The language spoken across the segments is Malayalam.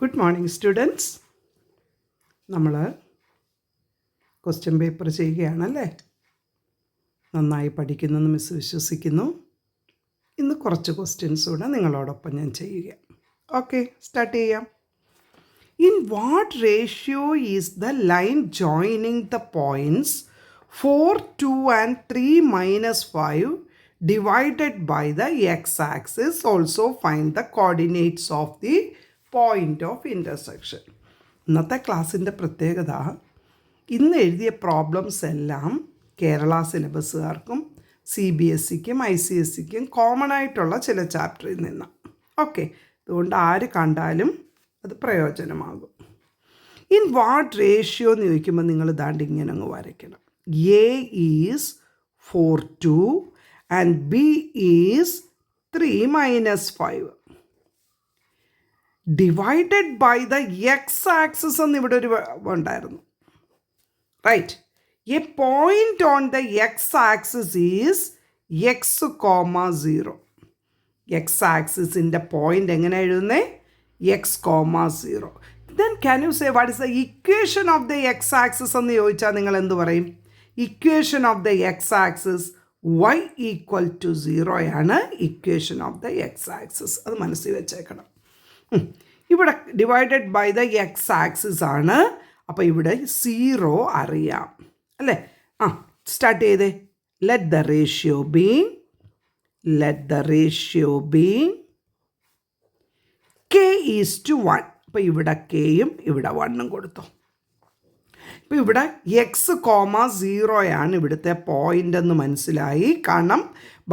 Good morning students. നമ്മൾ ക്വസ്റ്റ്യൻ പേപ്പർ ചെയ്യുകയാണല്ലേ. നന്നായി പഠിക്കുന്നെന്ന് മിസ് വിശ്വസിക്കുന്നു. ഇന്ന് കുറച്ച് ക്വസ്റ്റ്യൻസ് കൂടെ നിങ്ങളോടൊപ്പം ഞാൻ ചെയ്യുക. ഓക്കെ, സ്റ്റാർട്ട് ചെയ്യാം. In what ratio is the line joining the points 4, 2 and 3 - 5 divided by the x-axis? Also find the coordinates of the point of intersection. ഇന്നത്തെ ക്ലാസ്സിൻ്റെ പ്രത്യേകത, ഇന്ന് എഴുതിയ പ്രോബ്ലംസ് എല്ലാം കേരള സിലബസുകാർക്കും CBSEക്കും ICSEക്കും കോമൺ ആയിട്ടുള്ള ചില ചാപ്റ്ററിൽ നിന്നാണ്. ഓക്കെ, അതുകൊണ്ട് ആര് കണ്ടാലും അത് പ്രയോജനമാകും. ഇൻ വാട്ട് റേഷ്യോ എന്ന് ചോദിക്കുമ്പോൾ നിങ്ങൾ ദാണ്ട് ഇങ്ങനെ അങ്ങ് വരയ്ക്കണം. A is 4:2 and B is 3 - 5 divided by the X axis എന്ന് ഇവിടെ ഒരു ഉണ്ടായിരുന്നു. Right, a point on the X axis is x,0. X ആക്സിസിൻ്റെ പോയിൻ്റ് എങ്ങനെ എഴുതുന്നേ? x,0. Then can you say what is the equation of the X axis എന്ന് ചോദിച്ചാൽ നിങ്ങൾ എന്ത് പറയും? Equation of the X axis y = 0 ആണ് equation of the X axis. അത് മനസ്സിൽ വെച്ചേക്കണം. ഇവിടെ divided by the X axis ആണ്. അപ്പോൾ ഇവിടെ 0 അറിയാം അല്ലേ? സ്റ്റാർട്ട് ചെയ്തേ. Let the ratio be k:1. അപ്പോൾ ഇവിടെ kയും ഇവിടെ 1ഉം കൊടുത്തു. ഇപ്പോൾ ഇവിടെ x,0 ഇവിടുത്തെ പോയിൻ്റ് എന്ന് മനസ്സിലായി. കാരണം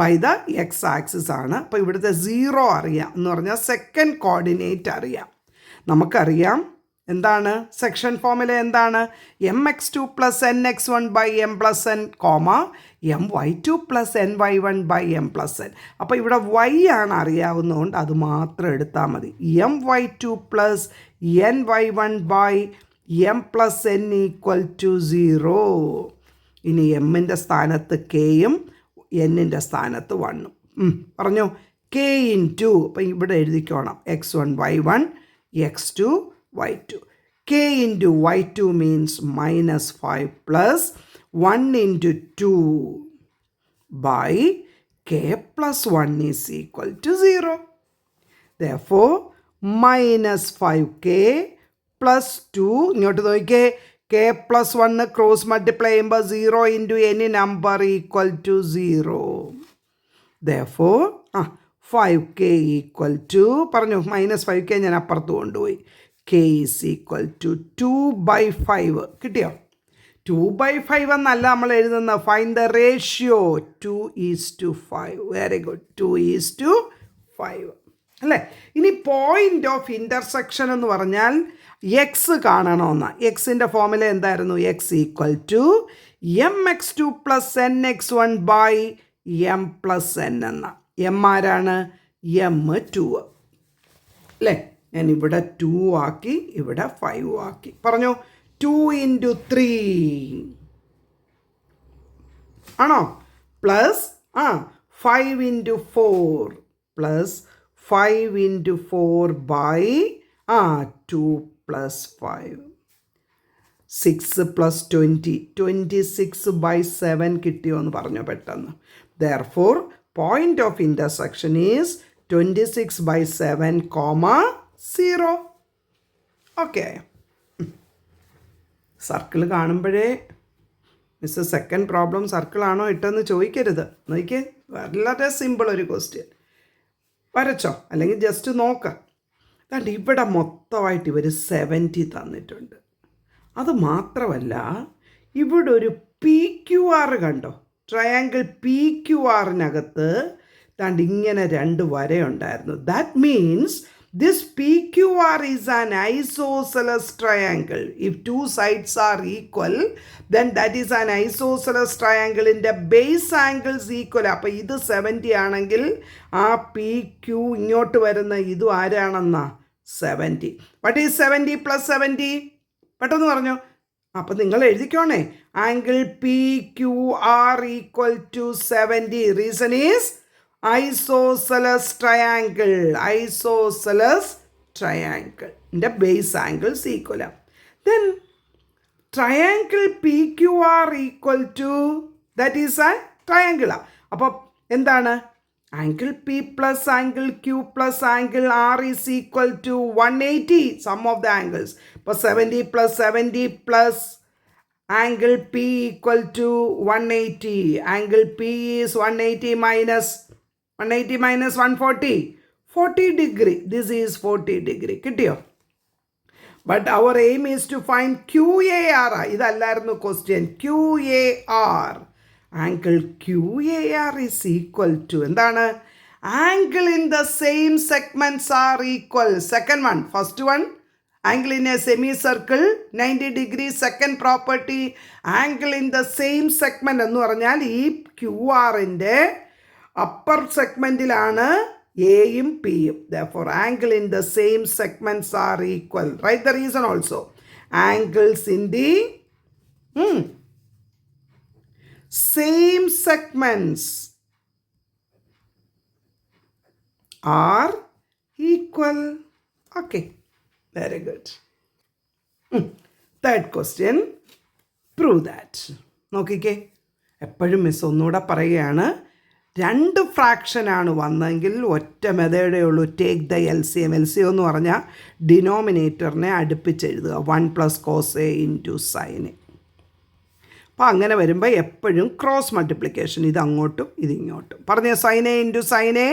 ബൈ ദ എക്സ് ആക്സിസ് ആണ്. അപ്പോൾ ഇവിടുത്തെ 0 അറിയാം എന്ന് പറഞ്ഞാൽ സെക്കൻഡ് കോർഡിനേറ്റ് അറിയാം. നമുക്കറിയാം എന്താണ് സെക്ഷൻ ഫോമില എന്താണ്? mx2 + nx1 / m + n, my2 + ny1 / m + n. അപ്പോൾ ഇവിടെ y ആണ് അറിയാവുന്നതുകൊണ്ട് അത് മാത്രം എടുത്താൽ മതി. my2 + ny1 / m + n = 0. ഇനി എമ്മിൻ്റെ സ്ഥാനത്ത് kയും എന്നിൻ്റെ സ്ഥാനത്ത് 1ഉം പറഞ്ഞു. k × അപ്പം ഇവിടെ എഴുതിക്കോണം x1 y1 x2 y2. k × y2 means -5 + 1 × 2 by k + 1 is equal to 0. Therefore -5k + 2, ഇങ്ങോട്ട് നോക്കിക്കേ, k + 1 ക്രോസ് മൾട്ടിപ്ലൈ ചെയ്യുമ്പോൾ 0 × any number = 0. Therefore 5k = പറഞ്ഞു, -5k ഞാൻ അപ്പുറത്ത് കൊണ്ടുപോയി. k = 2/5. കിട്ടിയോ? 2/5 എന്നല്ല നമ്മൾ എഴുതുന്ന. Find the ratio 2:5. Very good, 2:5 അല്ലേ? ഇനി പോയിൻ്റ് ഓഫ് ഇൻ്റർസെക്ഷൻ എന്ന് പറഞ്ഞാൽ എക്സ് കാണണമെന്ന. എക്സിൻ്റെ ഫോമുല എന്തായിരുന്നു? x = mx2 + nx1 / m + n എന്ന. m ആരാണ്? m2 അല്ലേ? ഞാൻ ഇവിടെ 2 ആക്കി, ഇവിടെ 5 ആക്കി. പറഞ്ഞു 2 × 3 ആണോ? Plus 5 × 4 plus 5 × 4 / 2 + 5. 6 + 20 26/7 കിട്ടിയോ എന്ന് പറഞ്ഞു പെട്ടെന്ന്. Therefore point of intersection is 26/7, 0. Okay, circle കാണുമ്പോഴേ മിസ് സെക്കൻഡ് പ്രോബ്ലം സർക്കിളാണോ ഇട്ടെന്ന് ചോദിക്കരുത്. നോക്കിയേ, വളരെ സിമ്പിൾ ഒരു ക്വസ്റ്റ്യൻ. വരച്ചോ, അല്ലെങ്കിൽ ജസ്റ്റ് നോക്കാം. അതുകൊണ്ട് ഇവിടെ മൊത്തമായിട്ട് ഇവർ 70 തന്നിട്ടുണ്ട്. അത് മാത്രമല്ല, ഇവിടെ ഒരു PQR കണ്ടോ? ട്രയാങ്കിൾ PQRനകത്ത് ദാണ്ട് ഇങ്ങനെ 2 വരയുണ്ടായിരുന്നു. That means this PQR is an isosceles triangle. If 2 sides are equal, then that is an isosceles triangle. ൻ്റെ ബേസ് ആംഗിൾസ് ഈക്വൽ. അപ്പോൾ ഇത് 70 ആണെങ്കിൽ ആ PQ ഇങ്ങോട്ട് വരുന്ന ഇതും ആരാണെന്നാ? 70. What is 70 + 70? പെട്ടെന്ന് പറഞ്ഞു. അപ്പം നിങ്ങൾ എഴുതിക്കോണേ, angle PQR = 70. Reason is isosceles triangle. Isosceles triangle base angles equal. Then triangle PQR equal to, that is a triangle. അപ്പോൾ എന്താണ്? Angle P plus angle Q plus angle R is equal to 180, sum of the angles. അപ്പോൾ 70 plus 70 plus angle P equal to 180. Angle P is 180 minus 140. 40 degree. This is 40 degree. കിട്ടിയോ? But our aim is to find QAR. ഇതല്ലായിരുന്നു question. QAR. Angle QAR is equal to, എന്താണ്? Angle in the same segments are equal. Second one. First one, angle in a semicircle 90 degrees. Second property, angle in the same segment എന്ന് പറഞ്ഞാൽ ഈ QRൻ്റെ upper segmentലാണ് എയും പിയും. Therefore angle in the same segments are equal. Write the reason also. Angles in the same segments are equal. Okay, very good. Third question, prove that. നോക്കിക്കേ, എപ്പോഴും മിസ് ഒന്നുകൂടെ പറയുകയാണ്, 2 ഫ്രാക്ഷനാണ് വന്നെങ്കിൽ ഒറ്റ മെത്തേഡേ ഉള്ളൂ. Take the LCM. LCM എന്ന് പറഞ്ഞാൽ ഡിനോമിനേറ്ററിനെ അടുപ്പിച്ചെഴുതുക. 1 + cos A × sin A. അപ്പോൾ അങ്ങനെ വരുമ്പോൾ എപ്പോഴും ക്രോസ് മൾട്ടിപ്ലിക്കേഷൻ, ഇത് അങ്ങോട്ടും ഇത് ഇങ്ങോട്ടും. പറഞ്ഞ sin A × sin A,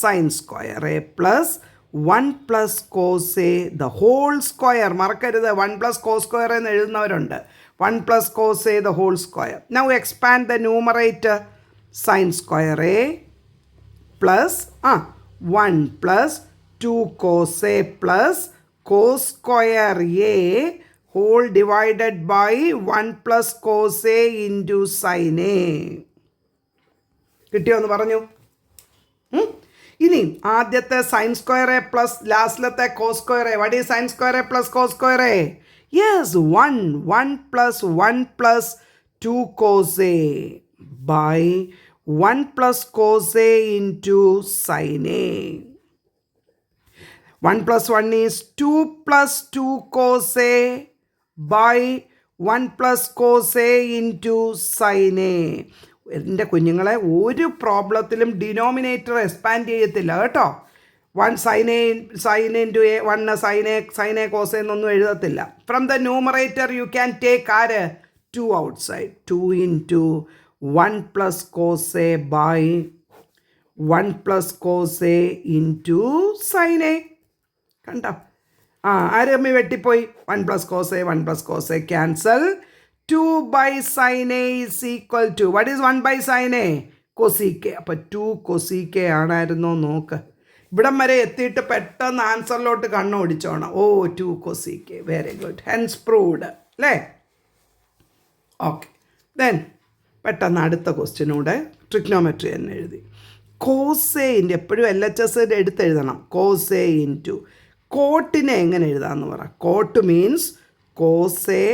sin square A plus 1 + cos A the whole square. മറക്കരുത്, 1 + cos square എന്ന് എഴുതുന്നവരുണ്ട്. 1 + cos A the whole square. Now expand the numerator. Sin square A plus 1 + 2 cos A plus cos square A whole divided by 1 + cos A × sin A. കിട്ടിയോ എന്ന് പറഞ്ഞു? ഇനി ആദ്യത്തെ sin square A plus ലാസ്റ്റിലത്തെ cos square A. What is sin square A plus cos square A? Yes, 1 + 1 + 2 cos A by 1 + cos A × sin A. 1 + 1 is 2 + 2 cos A by 1 + cos A × sin A. എൻ്റെ കുഞ്ഞുങ്ങളെ, ഒരു പ്രോബ്ലത്തിലും ഡിനോമിനേറ്റർ എക്സ്പാൻഡ് ചെയ്യത്തില്ല കേട്ടോ. 1 sin A × A, 1 sin A cos A എന്നൊന്നും എഴുതത്തില്ല. From the numerator you can take ആര്? 2 outside. 2 × 1 + cos A by 1 + cos A × sin A. കണ്ടോ? ആര് തമ്മിൽ വെട്ടിപ്പോയി? 1 + cos A, 1 + cos A cancel. 2 / sin A is equal to, what is 1 / sin A? cosec. അപ്പോൾ 2 cosec ആണായിരുന്നോ നോക്ക്. ഇവിടം വരെ എത്തിയിട്ട് പെട്ടെന്ന് ആൻസറിലോട്ട് കണ്ണോടിച്ചോണം. 2 cosec. Very good. Hence proved അല്ലേ? ഓക്കെ, ദെൻ പെട്ടെന്ന് അടുത്ത ക്വസ്റ്റ്യനൂടെ ട്രിഗ്നോമെട്രി തന്നെ എഴുതി. കോസേൻ്റെ എപ്പോഴും LHS എടുത്തെഴുതണം. cos A × കോട്ടിനെ എങ്ങനെ എഴുതാമെന്ന് പറ. Cot means cos A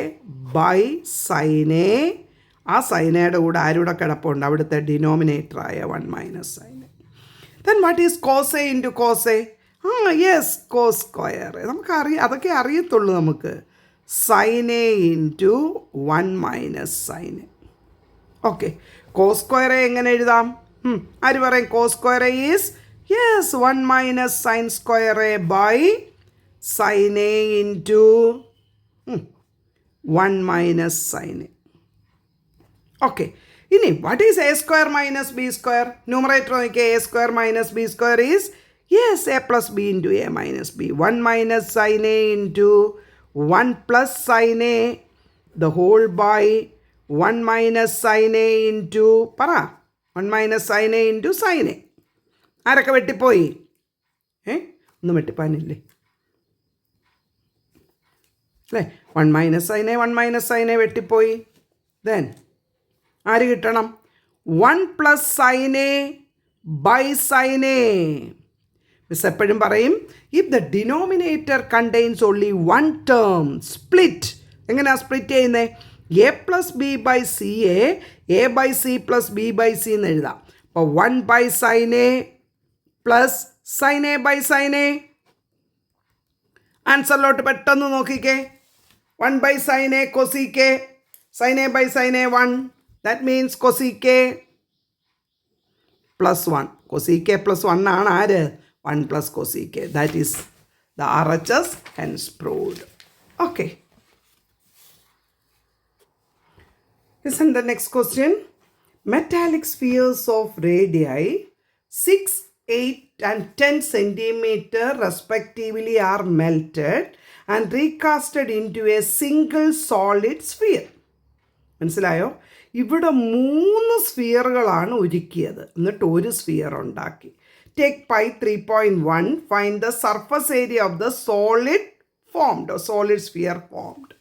by sin A. ആ സൈനയുടെ കൂടെ ആരുടെ കിടപ്പുണ്ട്? അവിടുത്തെ ഡിനോമിനേറ്ററായ 1 - sin A. Then what is cos A × cos A? Yes, cos square. നമുക്കറിയാം, അതൊക്കെ അറിയത്തുള്ളൂ നമുക്ക്. sin A × 1 - sin A. Okay, cos square എങ്ങനെ എഴുതാം? ആര് പറയും? cos square is, yes, 1 - sin square A by sin A × 1 - sin A. Okay, ഇനി what is A² - B²? Numerator നോക്കിയാൽ A² - B² is, yes, A + B × A - B. 1 - sin A × 1 + sin A the whole by 1 - sin A × പറ, 1 - sin A × sin A. ആരൊക്കെ വെട്ടിപ്പോയി? ഒന്നും വെട്ടിപ്പാനില്ലേ അല്ലേ? 1 - sin A, 1 - sin A വെട്ടിപ്പോയി. Then ആര് കിട്ടണം? 1 + sin A by sin A. Miss എപ്പോഴും പറയും, if the denominator contains only 1 term, split. എങ്ങനെയാണ് സ്പ്ലിറ്റ് ചെയ്യുന്നത്? A + B / CA, A/C + B/C എന്ന് എഴുതാം. അപ്പോൾ 1 / sin A plus sin A by sin A. ആൻസറിലോട്ട് പെട്ടെന്ന് നോക്കിക്കേ. 1 by sin A cosec A. Sin A by sin A 1. That means cosec A plus 1. Cosec A plus 1 ആണ് ആര്? 1 plus cosec A. That is the RHS, hence proved. Okay. Listen the next question. Metallic spheres of radii 6, 8 and 10 centimeter respectively are melted and recasted into a single solid sphere. മനസ്സിലായോ? ഇവിടെ 3 സ്ഫിയറുകളാണ് ഒരുക്കിയത്, എന്നിട്ട് ഒരു സ്ഫിയർ ഉണ്ടാക്കി. Take pi 3.1, find the surface area of the solid formed, solid sphere formed.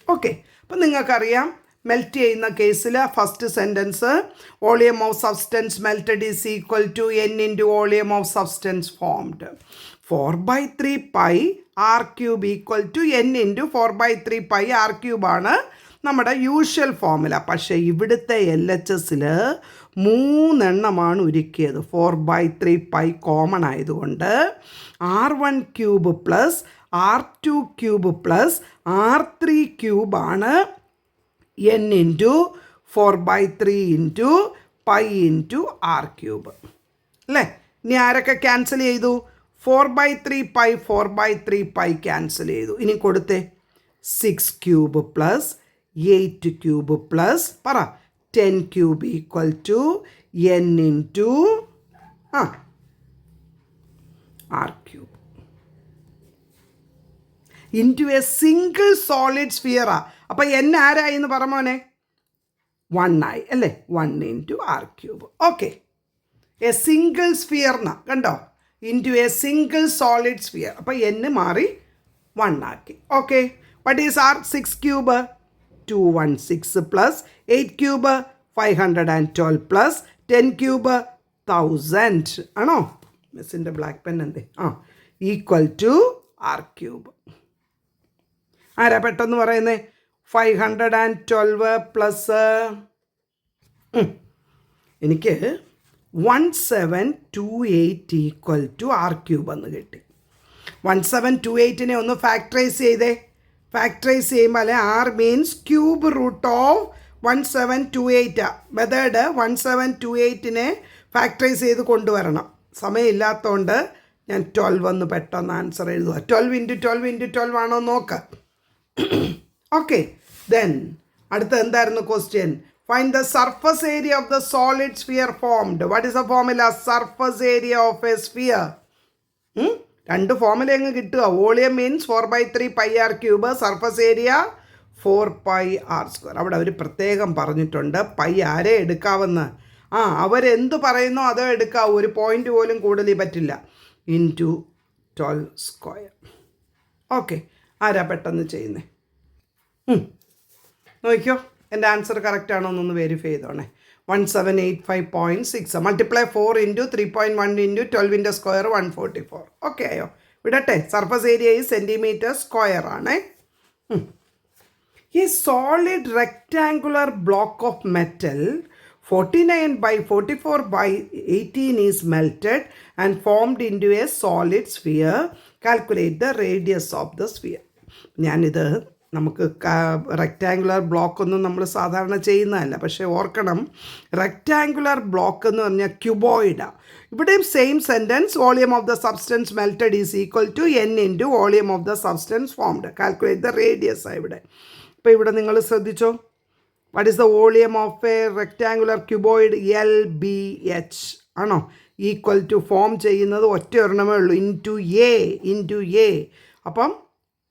Okay, അപ്പം നിങ്ങൾക്കറിയാം മെൽറ്റ് ചെയ്യുന്ന കേസിൽ first sentence volume of substance melted is equal to n into volume of substance formed. 4/3 pi R cube equal to n into 4/3 pi r ക്യൂബാണ് നമ്മുടെ യൂഷ്വൽ ഫോമുല. പക്ഷേ ഇവിടുത്തെ LHSൽ 3 ഒരുക്കിയത്. 4/3 പൈ കോമൺ ആയതുകൊണ്ട് R1 cube plus R2 cube plus R3 ക്യൂബാണ് n into 4/3 into pi into R cube അല്ലേ. ഇനി ആരൊക്കെ ക്യാൻസൽ ചെയ്തു? 4/3 പൈ 4/3 പൈ ക്യാൻസൽ ചെയ്തു. ഇനി കൊടുത്തേ 6 ക്യൂബ് പ്ലസ് 8 ക്യൂബ് പ്ലസ് പറ 10 cube equal to n into R cube into a single solid സ്ഫിയറാ. അപ്പം n ആരായി എന്ന് പറഞ്ഞോനെ? 1 ആയി അല്ലേ. 1 into R cube. Okay, a single sphere എന്നാ കണ്ടോ, into a single solid sphere. അപ്പം n മാറി 1 ആക്കി. Okay, what is r? 6 cube 216 plus 8 cube 512 plus 10 cube 1000 ആണോ? മിസ്സിൻ്റെ ബ്ലാക്ക് പെൻ എന്തേ? Equal to r cube. ആരാ പെട്ടെന്ന് പറയുന്നേ? 512 പ്ലസ് എനിക്ക് 1728 ഈക്വൽ ടു ആർ ക്യൂബ് എന്ന് കിട്ടി. 1728നെ ഒന്ന് ഫാക്ടറൈസ് ചെയ്തേ. ഫാക്ടറൈസ് ചെയ്യുമ്പോൾ r means cube root of 1728. Method 1728നെ ഫാക്ടറൈസ് ചെയ്ത് കൊണ്ടുവരണം. സമയമില്ലാത്തതുകൊണ്ട് ഞാൻ 12 എന്ന് പെട്ടെന്ന് ആൻസർ എഴുതുക. 12 ഇൻറ്റു 12 ഇൻറ്റു 12 ആണോ നോക്ക്. ഓക്കെ, ദെൻ അടുത്ത എന്തായിരുന്നു question? Find the surface area of the solid sphere formed. What is the formula? Surface area of a sphere. 2 formula അങ്ങ് കിട്ടുക. Volume means 4/3 pi R cube, surface area 4 pi R square. അവിടെ അവർ പ്രത്യേകം പറഞ്ഞിട്ടുണ്ട് പൈ ആരെ എടുക്കാമെന്ന്. അവരെന്ത് പറയുന്നോ അതോ എടുക്കാവൂ, ഒരു പോയിൻ്റ് പോലും കൂടുതൽ പറ്റില്ല. Into 12 square. ഓക്കെ, ആരാ പെട്ടെന്ന് ചെയ്യുന്നേ? നോക്കിയോ എൻ്റെ ആൻസർ കറക്റ്റ് ആണോ എന്നൊന്ന് വെരിഫൈ ചെയ്തോണേ. 1785.6 മൾട്ടിപ്ലൈ 4 ഇൻറ്റു 3.1 ഇൻറ്റു 12ൻ്റെ സ്ക്വയർ 144. ഓക്കെ ആയോ? വിടട്ടെ. സർഫസ് ഏരിയ ഈ സെൻറ്റിമീറ്റർ സ്ക്വയർ ആണേ. ഈ solid rectangular block of metal 49/44/18 is melted and formed into a solid sphere. Calculate the radius of the sphere. ഞാനിത് നമുക്ക് റെക്റ്റാങ്കുലർ ബ്ലോക്കൊന്നും നമ്മൾ സാധാരണ ചെയ്യുന്നതല്ല. പക്ഷേ ഓർക്കണം, റെക്റ്റാങ്കുലർ ബ്ലോക്ക് എന്ന് പറഞ്ഞാൽ ക്യൂബോയിഡാണ്. ഇവിടെയും same sentence, volume of the substance melted is equal to n into volume of the substance formed. Calculate the radius ആണ് ഇവിടെ. ഇപ്പോൾ ഇവിടെ നിങ്ങൾ ശ്രദ്ധിച്ചോ, what is the volume of a rectangular cuboid? LBH ആണോ? ഈക്വൽ ടു ഫോം ചെയ്യുന്നത് ഒറ്റ ഒരെണ്ണമേ ഉള്ളൂ, ഇൻറ്റു എ. അപ്പം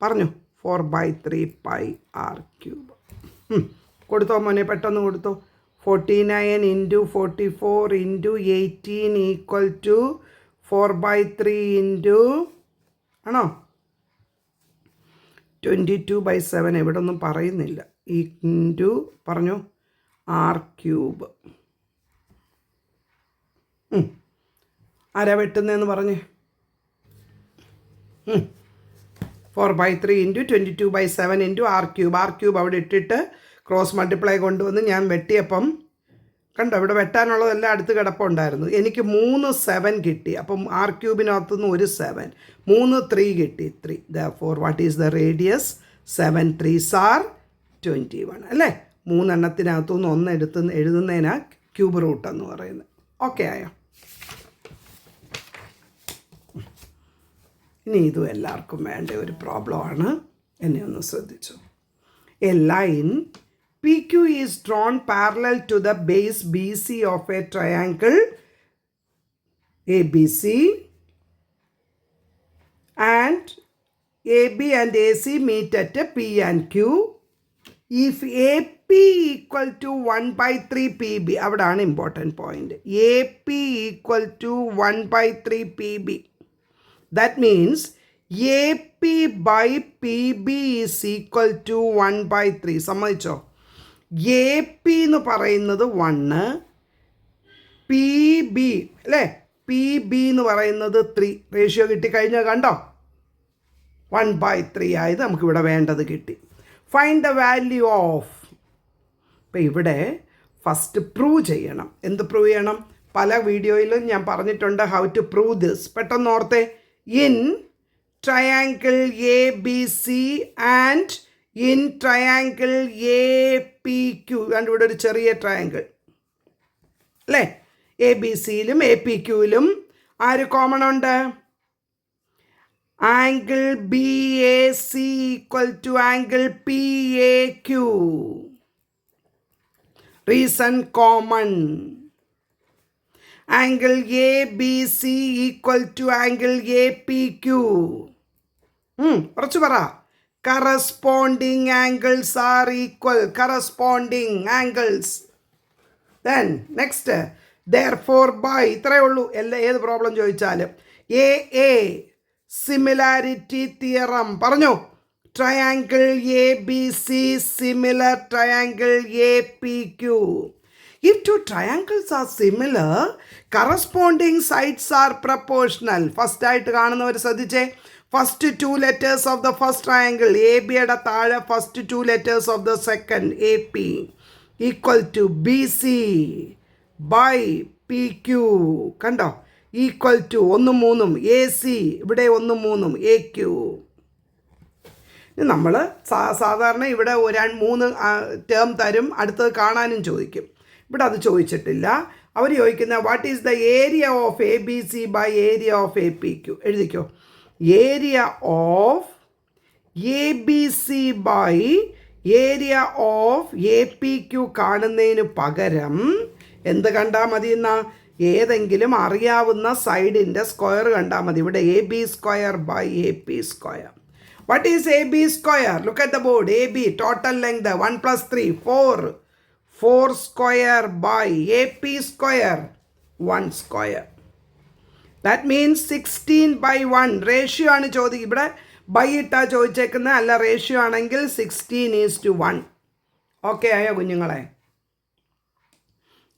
പറഞ്ഞു 4/3 പൈ ആർ ക്യൂബ്. കൊടുത്തോ മോനെ, പെട്ടെന്ന് കൊടുത്തോ. 49 into 44 into 18 equal to 4/3 into ആണോ 22/7. ഇവിടെ ഒന്നും പറയുന്നില്ല. ഇൻറ്റു പറഞ്ഞു ആർ ക്യൂബ്. ആരാ വെട്ടുന്നതെന്ന് പറഞ്ഞേ? 4/3 into 22/7 into R cube. R cube അവിടെ ഇട്ടിട്ട് ക്രോസ് മൾട്ടിപ്ലൈ കൊണ്ടുവന്ന് ഞാൻ വെട്ടിയപ്പം കണ്ടോ, ഇവിടെ വെട്ടാനുള്ളതെല്ലാം അടുത്ത് കിടപ്പുണ്ടായിരുന്നു. എനിക്ക് 3 7 കിട്ടി. അപ്പം ആർ ക്യൂബിനകത്തുനിന്ന് ഒരു 7, 3 3 കിട്ടി, 3. Therefore what is the radius? 7 3s are 21 അല്ലേ? 3 എണ്ണത്തിനകത്തുനിന്ന് 1 എടുത്ത് എഴുതുന്നതിനാ ക്യൂബ് റൂട്ട് എന്ന് പറയുന്നത്. ഓക്കെ ആയോ? ഇനി ഇതും എല്ലാവർക്കും വേണ്ട ഒരു പ്രോബ്ലമാണ്. എന്നെ ഒന്ന് ശ്രദ്ധിച്ചു. A line PQ is drawn parallel to the base BC of a triangle ABC, and AB and AC meet at P and Q. If AP equal to 1/3 PB, അവിടാണ് important point. AP equal to 1/3 PB. That means AP by PB is equal to 1/3. സമ്മതിച്ചോ? AP എന്ന് പറയുന്നത് 1, PB അല്ലേ, PB എന്ന് പറയുന്നത് 3. റേഷ്യോ കിട്ടിക്കഴിഞ്ഞാൽ കണ്ടോ, 1/3 ആയത് നമുക്കിവിടെ വേണ്ടത് കിട്ടി. Find the value of. ഇപ്പം ഇവിടെ ഫസ്റ്റ് പ്രൂവ് ചെയ്യണം. എന്ത് പ്രൂവ് ചെയ്യണം? പല വീഡിയോയിലും ഞാൻ പറഞ്ഞിട്ടുണ്ട് ഹൗ ടു പ്രൂവ് ദിസ്. പെട്ടെന്ന് ഓർത്തെ. In triangle ABC and in triangle APQ. കണ്ട് ഇവിടെ ഒരു ചെറിയ ട്രയാങ്കിൾ അല്ലേ? ABC-യിലും APQ-ലും ആര് കോമൺ ഉണ്ട്? Angle BAC equal to angle PAQ. Reason common. Angle ABC equal to angle APQ. കുറച്ച് പറ. Corresponding angles are equal. Corresponding angles. Then next therefore by ഇത്രയേ ഉള്ളൂ. ഏത് പ്രോബ്ലം ചോദിച്ചാലും AA സിമിലാരിറ്റി തിയറം പറഞ്ഞു. Triangle ABC similar triangle APQ. If two triangles are similar, corresponding sides are proportional. First ആയിട്ട് കാണുന്നവർ ശ്രദ്ധിച്ചേ. First 2 letters of the first triangle ABയുടെ താഴെ first 2 letters of the second AP equal to BC by PQ. കണ്ടോ? ഈക്വൽ ടു 1 3 AC, ഇവിടെ 1 3 AQ. നമ്മൾ സാധാരണ ഇവിടെ 3 ടേം തരും, അടുത്തത് കാണാനും ചോദിക്കും. ഇവിടെ അത് ചോദിച്ചിട്ടില്ല. അവർ ചോദിക്കുന്ന what is the area of ABC by area of APQ. എഴുതിക്കോ. Area of ABC by area of APQ കാണുന്നതിന് പകരം എന്ത് കണ്ടാൽ മതി എന്നാ? ഏതെങ്കിലും അറിയാവുന്ന സൈഡിൻ്റെ സ്ക്വയർ കണ്ടാൽ മതി. ഇവിടെ AB square by AP square. What is AB square? Look at the board. AB total length 1 + 3 4. 4 square by AP square 1 square. That means 16/1. Ratio ആണ് ചോദിക്കുക. ഇവിടെ ബൈ ഇട്ടാ ചോദിച്ചേക്കുന്നത്, അല്ല റേഷ്യോ ആണെങ്കിൽ 16:1. ഓക്കെ ആയോ കുഞ്ഞുങ്ങളെ?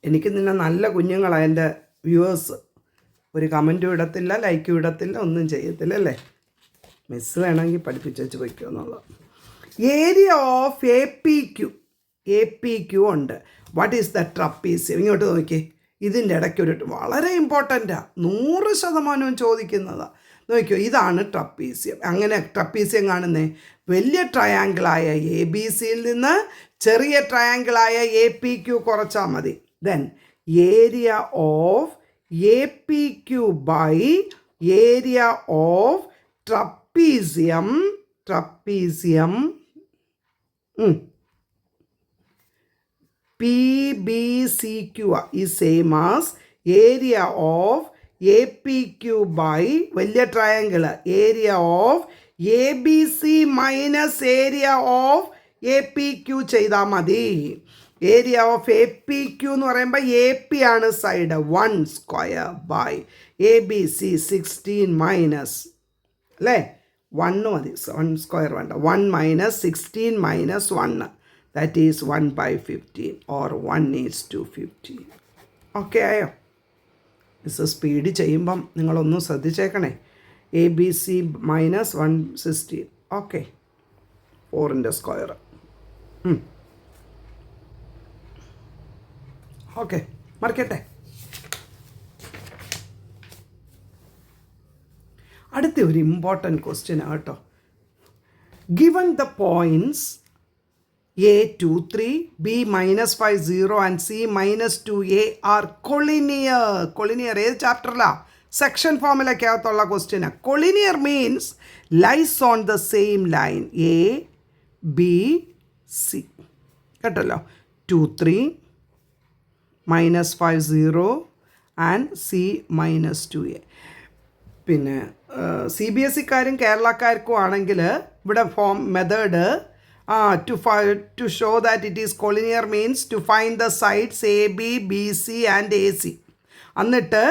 എനിക്ക് നിന്നെ നല്ല കുഞ്ഞുങ്ങളാണ് എൻ്റെ വ്യൂവേഴ്സ്. ഒരു കമൻറ്റും ഇടത്തില്ല, ലൈക്കും ഇടത്തില്ല, ഒന്നും ചെയ്യത്തില്ല അല്ലേ? മിസ് വേണമെങ്കിൽ പഠിപ്പിച്ചു വയ്ക്കുക എന്നുള്ളത്. ഏരിയ ഓഫ് APQ ഉണ്ട്. What is the trapezium? ഇങ്ങോട്ട് നോക്കിയേ. ഇതിൻ്റെ ഇടയ്ക്കൊരു വളരെ ഇമ്പോർട്ടൻ്റാണ്, 100% ചോദിക്കുന്നതാണ്. നോക്കിയോ, ഇതാണ് ട്രപ്പീസിയം. അങ്ങനെ ട്രപ്പീസിയം കാണുന്നേ വലിയ ട്രയാങ്കിളായ ABC-യിൽ നിന്ന് ചെറിയ ട്രയാങ്കിളായ APQ കുറച്ചാൽ മതി. Then area of APQ by area of trapezium PBCQ is same as area of APQ by വലിയ triangle area of ABC minus area of APQ ചെയ്താൽ മതി. ഏരിയ ഓഫ് APQ എന്ന് പറയുമ്പോൾ AP ആണ് side, 1 square by ABC 16 minus അല്ലേ 1 മതി, 1 സ്ക്വയർ വേണ്ട. 1 - 16 - 1, that is 1/15 or 1:15. ഓക്കെ ആയോ? മിസ് സ്പീഡ് ചെയ്യുമ്പം നിങ്ങളൊന്നും ശ്രദ്ധിച്ചേക്കണേ. ABC - 116. ഓക്കെ, 4ൻ്റെ സ്ക്വയർ. ഓക്കെ, മറക്കട്ടെ. അടുത്ത ഒരു ഇമ്പോർട്ടൻറ്റ് ക്വസ്റ്റ്യൻ ആട്ടോ. Given the points A2 3, B -5 0 and C -2A are collinear. Collinear ഏത് ചാപ്റ്ററിലാ? സെക്ഷൻ ഫോമിലൊക്കകത്തുള്ള ക്വസ്റ്റ്യനാ. Collinear means lies on the same line A B C. കേട്ടല്ലോ. 2 3 -5 0 ആൻഡ് C -2A. പിന്നെ CBSE-ക്കാരും കേരളക്കാർക്കും ആണെങ്കിൽ ഇവിടെ form method to show that it is collinear means to find the sides AB, BC and AC. എന്നിട്ട്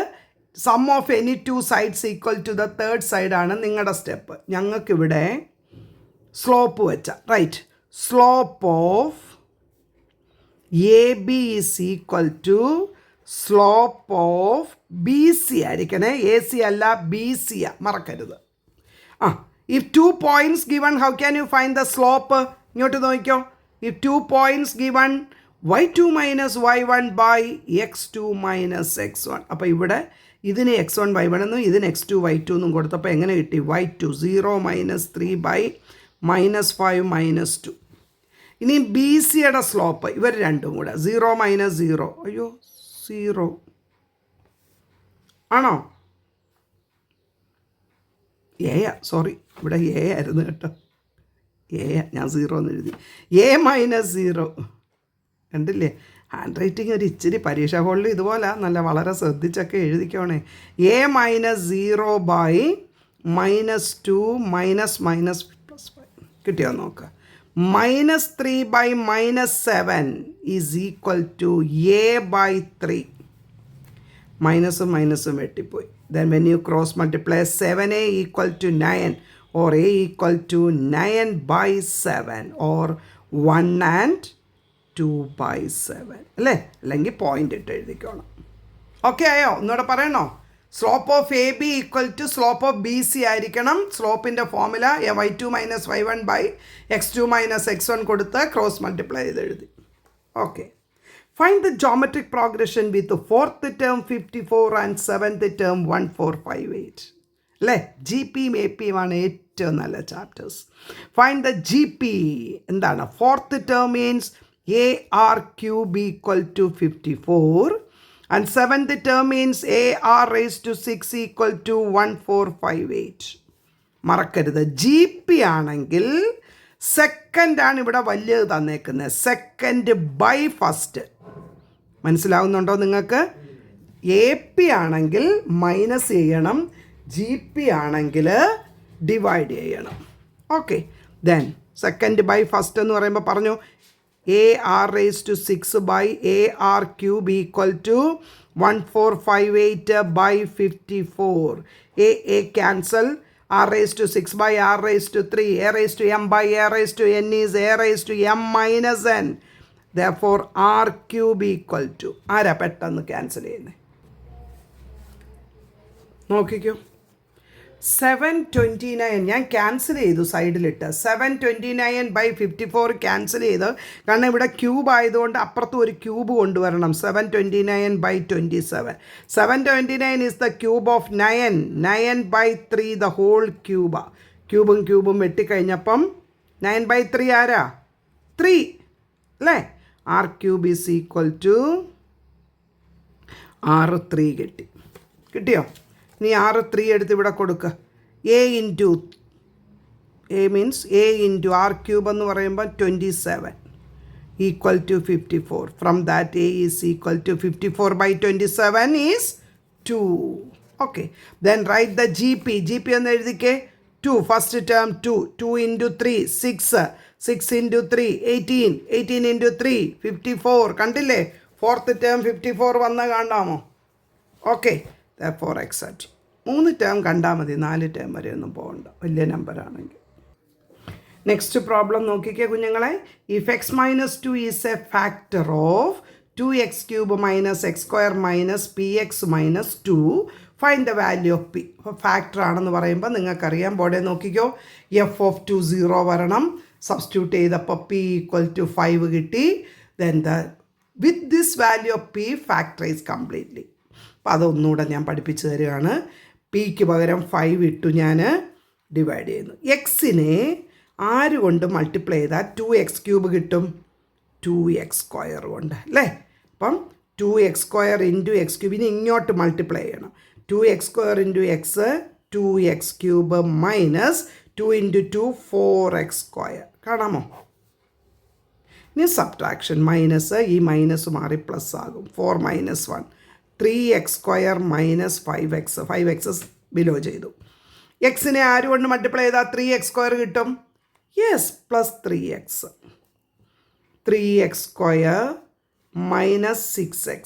sum of any two sides equal to the third സൈഡാണ് നിങ്ങളുടെ സ്റ്റെപ്പ്. ഞങ്ങൾക്കിവിടെ സ്ലോപ്പ് വെച്ച right. Slope of A B is equal to slope of B C ആയിരിക്കണേ. എ സി അല്ല, ബി സി ആ, മറക്കരുത്. If 2 points given, how can you find the slope? ഇങ്ങോട്ട് നോക്കിക്കോ. If 2 points given, y2 minus y1 by x2 minus x1. അപ്പോൾ ഇവിടെ ഇതിന് x1 y1 എന്നും ഇതിന് x2 y2 എന്നും കൊടുത്തപ്പോൾ എങ്ങനെ കിട്ടി? y2 0 minus 3 by -5 -2. ഇനി ബി സിയുടെ സ്ലോപ്പ് ഇവർ രണ്ടും കൂടെ 0 - 0. അയ്യോ 0 ആണോ? സോറി, ഇവിടെ എ ആയിരുന്നു കേട്ടോ. ഞാൻ 0 എന്ന് എഴുതി. A -0 കണ്ടില്ലേ? ഹാൻഡ് റൈറ്റിംഗ് ഒരു ഇച്ചിരി പരീക്ഷാ ഹോളിൽ ഇതുപോലെ നല്ല വളരെ ശ്രദ്ധിച്ചൊക്കെ എഴുതിക്കോണേ. A -0 by -2 -+5 കിട്ടിയോ നോക്കുക. -3 by -7 is equal to A by 3. മൈനസും മൈനസും വെട്ടിപ്പോയി. Then when you cross multiply 7A equal to 9 or A equal to 9 by 7 or 1 and 2 by 7 അല്ലേ? അല്ലെങ്കിൽ പോയിൻ്റ് ഇട്ട് എഴുതിക്കണം. ഓക്കെ ആയോ? ഒന്നുകൂടെ പറയണോ? Slope of A B equal to slope of B C ആയിരിക്കണം. സ്ലോപ്പിൻ്റെ formula y2 - y1 by x2 - x1 കൊടുത്ത് ക്രോസ് മൾട്ടിപ്ലൈ ചെയ്ത് എഴുതി. Okay. Find the geometric progression with the 4th term 54 and 7th term 1458. അല്ലേ? ജി പിയും എ പിയുമാണ് ഏറ്റവും നല്ല chapters. Find the G P. എന്താണ്? 4th term means AR³ equal to 54 and 7th term means AR⁶ equal to 1458. മറക്കരുത്. ജി പി ആണെങ്കിൽ സെക്കൻഡാണ് ഇവിടെ വലിയത് തന്നേക്കുന്നത്. Second by first. മനസ്സിലാവുന്നുണ്ടോ നിങ്ങൾക്ക്? എ പി ആണെങ്കിൽ മൈനസ് ചെയ്യണം, ജി പി ആണെങ്കിൽ ഡിവൈഡ് ചെയ്യണം. Okay. Then second by first എന്ന് പറയുമ്പോൾ പറഞ്ഞു AR⁶ by AR³ equal to 1458 by 54. A cancel. R⁶ by R⁵, A⁴m by A⁴n is A⁻m - n. Therefore R³ equal to ആരാ പെട്ടെന്ന് ക്യാൻസൽ ചെയ്യുന്നത്? നോക്കിക്കോ. 729 ഞാൻ ക്യാൻസൽ ചെയ്തു സൈഡിലിട്ട്. 729 by 54 ക്യാൻസൽ ചെയ്ത്, കാരണം ഇവിടെ ക്യൂബ് ആയതുകൊണ്ട് അപ്പുറത്തും ഒരു ക്യൂബ് കൊണ്ടുവരണം. 729 by 27. 729 is the cube of 9. 9 by 3 the whole cube. ക്യൂബും വെട്ടിക്കഴിഞ്ഞപ്പം 9 by 3 ആരാ? 3 അല്ലേ? R³ is equal to R3 കിട്ടിയോ? ഇനി R3 എടുത്ത് ഇവിടെ കൊടുക്കുക. A means A into R³ എന്ന് പറയുമ്പോൾ 27 equal to 54. From that A is equal to 54 by 27 is 2. Okay. Then write the G P. G P എന്ന് എഴുതിക്കേ. 2 first term 2. 2 into 3 6. 6 into 3 18. 18 into 3 54. കണ്ടില്ലേ? 4th ടേം 54 വന്ന് കാണാമോ? ഓക്കെ. ഫോർ എക്സാക്റ്റ് 3 ടേം കണ്ടാൽ മതി. 4 ടേം വരെ ഒന്നും പോകണ്ട, വലിയ നമ്പറാണെങ്കിൽ. നെക്സ്റ്റ് പ്രോബ്ലം നോക്കിക്കേ കുഞ്ഞുങ്ങളെ. If x - 2 is A factor of 2x³ - x² - px - 2, find the value of P. അപ്പോൾ ഫാക്ടർ ആണെന്ന് പറയുമ്പോൾ നിങ്ങൾക്കറിയാം. ബോർഡെ നോക്കിക്കോ. f(2) 0 വരണം. സബ്സ്റ്റിറ്റ്യൂട്ട് ചെയ്തപ്പോൾ p ഈക്വൽ ടു 5 കിട്ടി. Then the with this value of P factorise completely. അപ്പം അതൊന്നുകൂടെ ഞാൻ പഠിപ്പിച്ചു തരികയാണ്. പിക്ക് പകരം 5 ഇട്ടു ഞാൻ ഡിവൈഡ് ചെയ്യുന്നു. എക്സിനെ ആര് കൊണ്ട് മൾട്ടിപ്ലൈ ചെയ്താൽ 2x³ കിട്ടും? 2x² കൊണ്ട് അല്ലേ? അപ്പം 2x² ഇൻറ്റു x³ ഇനി ഇങ്ങോട്ട് മൾട്ടിപ്ലൈ ചെയ്യണം. 2x² into X 2x³ minus 2 into 2 4x². കാണാമോ? ഇനി സബ്ട്രാക്ഷൻ, മൈനസ് ഈ മൈനസ് മാറി പ്ലസ് ആകും. 4 minus 1 3x² minus 5x below ചെയ്തു. എക്സിനെ ആര് കൊണ്ട് മൾട്ടിപ്ലൈ ചെയ്താൽ 3x² കിട്ടും? Yes, plus 3x² minus 6x.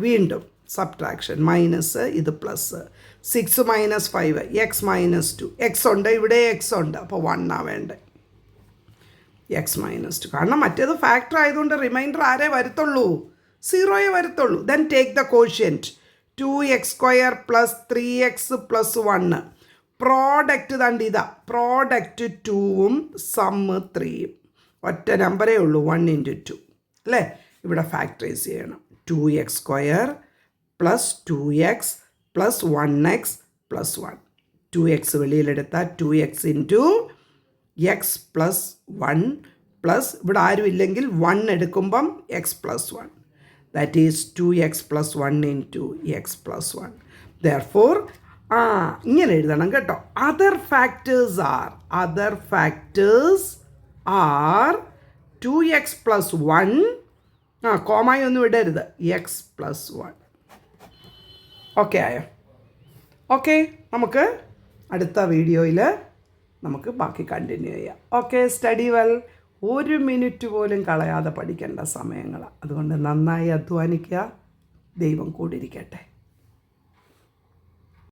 വീണ്ടും സബ്ട്രാക്ഷൻ, മൈനസ് ഇത് plus 6 minus 5 X minus 2. X ഉണ്ട്, ഇവിടെ എക്സ് ഉണ്ട്, അപ്പോൾ 1 വേണ്ടേ? X minus 2. കാരണം മറ്റേത് ഫാക്ടർ ആയതുകൊണ്ട് റിമൈൻഡർ ആരേ വരത്തുള്ളൂ? 0 വരത്തുള്ളൂ. Then take the quotient 2x² plus 3x plus 1. Product തണ്ട് ഇതാ, പ്രോഡക്റ്റ് 2ഉം സമ്മ് 3ഉം. ഒറ്റ നമ്പറേ ഉള്ളൂ, 1 ഇൻറ്റു 2 അല്ലേ? ഇവിടെ ഫാക്ടറൈസ് ചെയ്യണം. 2x² plus 2x plus 1x plus 1. 2x വെളിയിലെടുത്താൽ 2x into X plus 1 plus ഇവിടെ ആരും ഇല്ലെങ്കിൽ 1 എടുക്കുമ്പം X plus 1. That is 2x plus 1 into X plus 1. Therefore ഇങ്ങനെ എഴുതണം കേട്ടോ. Other factors R 2x plus 1 കോമായൊന്നും ഇടരുത്, എക്സ് പ്ലസ് 1. ഓക്കെ ആയോ? ഓക്കെ, നമുക്ക് അടുത്ത വീഡിയോയിൽ നമുക്ക് ബാക്കി കണ്ടിന്യൂ ചെയ്യാം. Okay, study well. 1 മിനിറ്റ് പോലും കളയാതെ പഠിക്കേണ്ട സമയങ്ങളാണ്. അതുകൊണ്ട് നന്നായി അധ്വാനിക്കുക. ദൈവം കൂടിയിരിക്കട്ടെ.